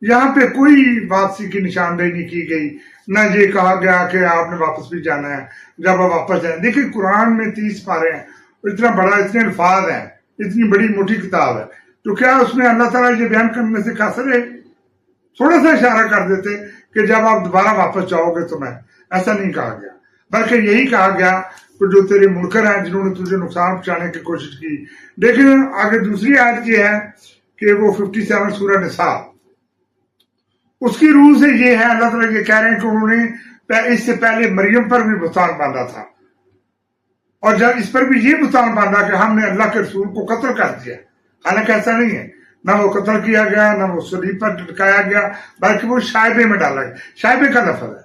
یہاں پہ کوئی واپسی کی نشاندہی نہیں کی گئی، نہ یہ کہا گیا کہ آپ نے واپس بھی جانا ہے جب آپ واپس جائیں۔ دیکھیں قرآن میں 30 پارے ہیں، اتنا بڑا، اتنے الفاظ ہیں، اتنی بڑی موٹی کتاب ہے، تو کیا اس میں اللہ تعالیٰ یہ بیان کرنے سے قاصر ہے؟ تھوڑا سا اشارہ کر دیتے کہ جب آپ دوبارہ واپس جاؤ گے تو میں، ایسا نہیں کہا گیا، بلکہ یہی کہا گیا کہ جو تیرے منکر ہیں جنہوں نے تجھے نقصان پہنچانے کی کوشش کی۔ لیکن آگے دوسری آیت یہ ہے کہ وہ 57 سورہ نساء، اس کی روح سے یہ ہے، اللہ تعالیٰ یہ کہہ رہے ہیں کہ انہوں نے اس سے پہلے مریم پر بھی بہتان باندھا تھا، اور جب اس پر بھی یہ بہتان باندھا کہ ہم نے اللہ کے رسول کو قتل کر دیا، حالانکہ ایسا نہیں ہے، نہ وہ قتل کیا گیا، نہ وہ صلیب پر لٹکایا گیا، بلکہ وہ شائبے میں ڈالا گیا۔ شائبے کا لفظ ہے،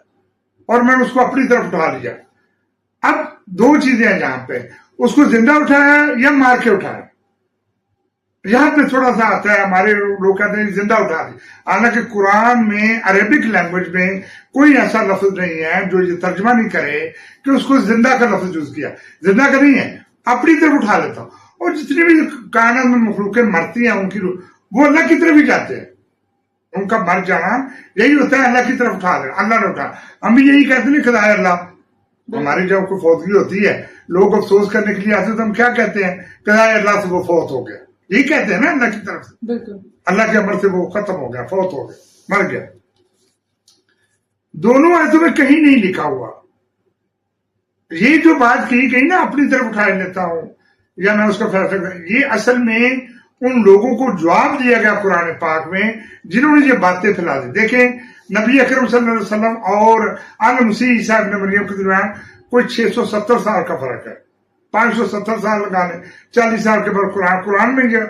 اور میں نے اس کو اپنی طرف اٹھا لیا۔ اب دو چیزیں ہیں یہاں پہ، اس کو زندہ اٹھایا یا مار کے اٹھایا۔ یہاں پہ تھوڑا سا آتا ہے، ہمارے لوگ کہتے ہیں زندہ اٹھا دی، حالانکہ قرآن میں عربک لینگویج میں کوئی ایسا لفظ نہیں ہے جو یہ ترجمہ نہیں کرے کہ اس کو زندہ کا لفظ یوز کیا۔ زندہ کا نہیں ہے، اپنی طرف اٹھا لیتا ہوں، اور جتنی بھی کائنات میں مخلوقیں مرتی ہیں ان کی روح وہ اللہ کی طرف ہی جاتے ہیں، ان کا مر جانا یہی ہوتا ہے، اللہ کی طرف اٹھا دینا، اللہ نے اٹھا۔ ہم بھی یہی کہتے ہیں خدائے اللہ، ہماری جب کوئی فوتگی ہوتی ہے لوگ افسوس کرنے کے لیے آتے تو ہم کیا کہتے ہیں؟ خدائے اللہ سے وہ فوت ہو گیا، یہی کہتے ہیں نا، اللہ کی طرف سے، بالکل اللہ کے امر سے وہ ختم ہو گیا، فوت ہو گیا، مر گیا۔ دونوں آیتوں میں کہیں نہیں لکھا ہوا یہ جو بات کی گئی نا اپنی طرف اٹھا لیتا ہوں یا میں اس کا فیصلہ کروں، یہ اصل میں ان لوگوں کو جواب دیا گیا قرآن پاک میں جنہوں نے یہ باتیں پھیلا دی۔ دیکھیں نبی اکرم صلی اللہ علیہ وسلم اور آل مسیح عیسیٰ ابن مریم کے درمیان کوئی 670 سال کا فرق ہے، 570 سال لگا لیں، 40 سال کے بعد قرآن میں یہ